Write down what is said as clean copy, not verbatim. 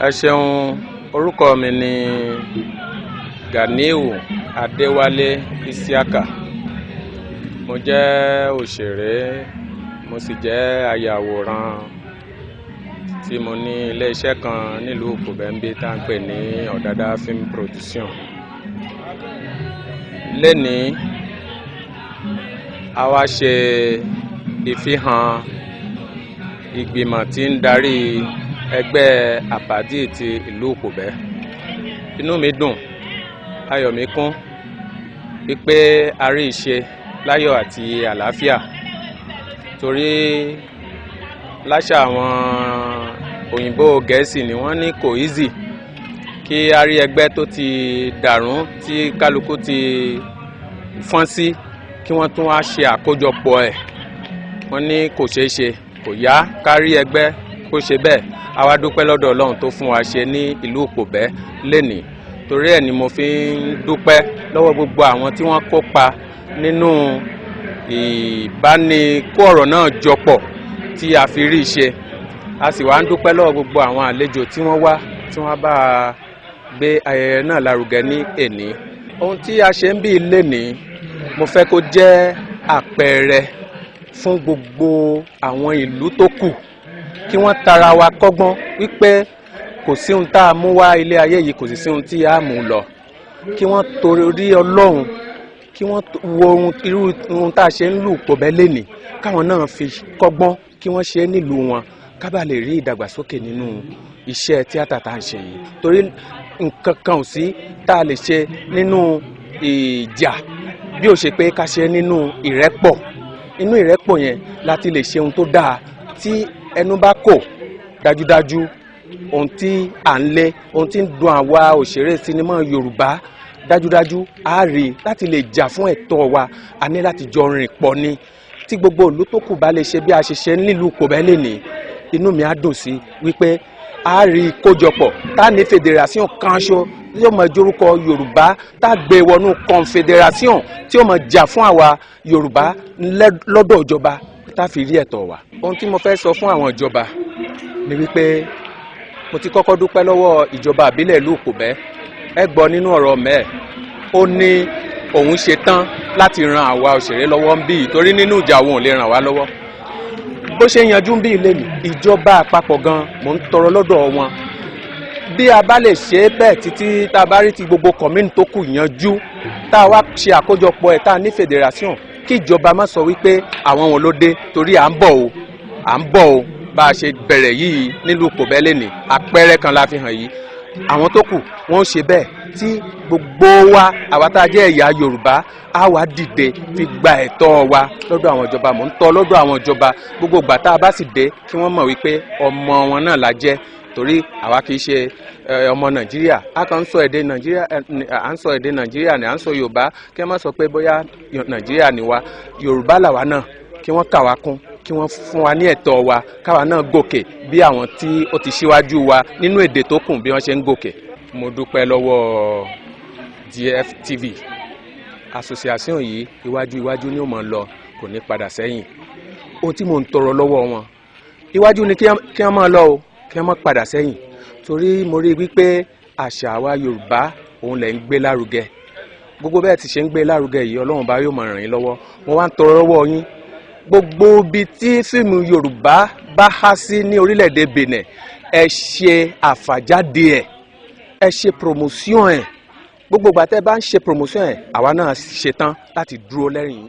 Ẹ ṣeun, orúkọ mi ni Ganiu Adéwálé Isiaka. Mo jẹ́ òṣèré, mo sì jẹ́ ayàwòrán tí mo ní ilé-iṣẹ́ kan nílùú Kòbẹ́ńbé tá ń pè ní Ọ̀dádá Film Production. Lénìí, a wá ṣe ìfihàn ìgbìmọ̀ tí ń darí ẹgbẹ́ àpàdé ti ìlú Kòbẹ́. Inú mi dùn, ayọ̀ mi kún wípé a rí ìṣe láyọ̀ àti àlàáfíà, torí láṣà àwọn òyìnbó Gẹ̀ẹ́sì ni wọ́n ní kò easy kí a rí ẹgbẹ́ tó ti dàrún tí kálukú ti fọ́n sí kí wọ́n tún wá ṣe àkójọpọ̀ ẹ̀. Wọ́n ní kò ṣeé ṣe, kò yá ká rí ẹgbẹ́ kó ṣe bẹ́ẹ̀. A wá dúpẹ́ lọ́dọ̀ Ọlọ́run tó fún wa ṣe ní ìlú Kòbẹ́ lénìí. Torí ẹ̀ ni mo fi ń dúpẹ́ lọ́wọ́ gbogbo àwọn tí wọ́n kópa nínú ìbánikó ọ̀rọ̀ náà jọpọ̀ tí a fi rí ṣe. A sì wá ń dúpẹ́ lọ́wọ́ gbogbo àwọn àlejò tí wọ́n wá tí wọ́n bá gbé ayẹyẹ náà lárugẹ ní èní. Ohun tí a ṣe ń bí lénìí, mo fẹ́ kó jẹ́ àpẹẹrẹ fún gbogbo àwọn ìlú tó kù, kí wọ́n tara wa kọ́gbọ́n wípé kò sí ohun tá a mú wá ilé ayé yìí, kò sì sí ohun tí a mú lọ. Kí wọ́n torí Ọlọ́run, kí wọ́n wo irú ohun tá a ṣe ń lù Kòbẹ́ lénìí, káwọn náà fi kọ́gbọ́n, kí wọ́n ṣe é nílùú wọn, ká bá lè rí ìdàgbàsókè nínú iṣẹ́ tíátà tá à ń ṣe yìí. Torí nǹkan kan ò sí tá a lè ṣe nínú ìjà bí ó ṣe pé ká ṣe nínú ìrẹ́pọ̀. Inú ìrẹ́pọ̀ yẹn láti lè ṣe ohun tó dáa. Tí ẹnu bá kò, dájúdájú ohun tí à ń lé, ohun tí ń dùn àwa òṣèré sinimá Yorùbá, dájúdájú a rí láti lè jà fún ẹ̀tọ́ wa. A ní láti jọ rìn pọ̀ ni. Tí gbogbo ìlú tó kù bá lè ṣe bí a ṣe ṣe nílùú Kòbẹ́ lénìí, inú mi á dùn sí wípé a rí kójọpọ̀ tá ní federation kan ṣo tí ó máa jórúkọ Yorùbá, tá gbé wọnú confederation tí ó máa jà fún àwa Yorùbá lọ́dọ̀ ìjọba tá fi rí ẹ̀tọ́ wa. Ohun tí mo fẹ́ sọ fún àwọn ìjọba ni wípé mo ti kọ́kọ́ dúpẹ́ lọ́wọ́ ìjọba ìbílẹ̀ ìlú Kòbẹ́. Ẹ gbọ́ nínú ọ̀rọ̀ mẹ́ẹ̀, ó ní òun ṣe tán láti ran àwa òṣèré lọ́wọ́ ń bí, torí nínú ìjà òun ò lè ràn wá lọ́wọ́. Bó ṣe yanjú ń bí ilé mi, ìjọba àpapọ̀ gan mò ń tọrọ lọ́dọ̀ wọn. Bí a bá lè ṣe é bẹ́ẹ̀ títí tá a bá rí ti gbogbo kọ̀mínì tó kù yanjú, tá a wá ṣe àkójọpọ̀ ẹ̀ tá a ní federation, kí ìjọba má sọ wípé àwọn wọn ló dé, torí à ń bọ̀ o, à ń bọ̀ o. Bá a ṣe bẹ̀rẹ̀ yìí nílùú Kòbẹ́ lénìí, àpẹẹrẹ kan la fi hàn yìí. Àwọn tó kù wọ́n ṣe bẹ́ẹ̀ tí gbogbo wa àwa tá a jẹ́ ẹ̀yà Yorùbá á wá dìde fi gba ẹ̀tọ́ wa lọ́dọ̀ àwọn ìjọba. Mò ń tọ́ lọ́dọ̀ àwọn ìjọba gbogbo ìgbà tá a bá sì dé kí wọ́n mọ̀ wípé ọmọ wọn náà la jẹ́, torí àwa kì í ṣe ọmọ Nàìjíríà. A kàn ń sọ èdè Nàìjíríà, à ń sọ èdè Nàìjíríà ni à ń sọ Yorùbá. Kí wọ́n má sọ pé bóyá Nàìjíríà ni wa, Yorùbá làwa náà. Kí wọ́n kà wá kún, kí wọ́n fún wa ní ẹ̀tọ́ wa, káwa náà gòkè bí àwọn tí ó ti ṣíwájú wa nínú èdè tó kù bí wọ́n ṣe ń gòkè. Mo dúpẹ́ lọ́wọ́ DFTV. Association yìí iwájú ni ó máa lọ, kò ní padà sẹ́yìn. Ohun tí mò ń tọrọ lọ́wọ́ wọn, iwájú ni kí wọ́n máa lọ o, kí wọ́n má padà sẹ́yìn. Torí mo rí wípé àṣà wa Yorùbá òun lẹ̀ ń gbé lárugẹ. Gbogbo bẹ́ẹ̀ ti ṣe ń gbé lárugẹ yìí, Ọlọ́run bá yóò máa ràn yín lọ́wọ́. Mo wá ń tọrọ lọ́wọ́ yín, gbogbo ibi tí fíìmù Yorùbá bá há sí ní orílẹ̀-èdè Benin, ẹ ṣe àfàjáde ẹ̀, ẹ ṣe promotion ẹ̀. Gbogbo ìgbà tẹ́ bá ń ṣe promotion ẹ̀, àwa náà ṣetán láti dúró lẹ́yìn.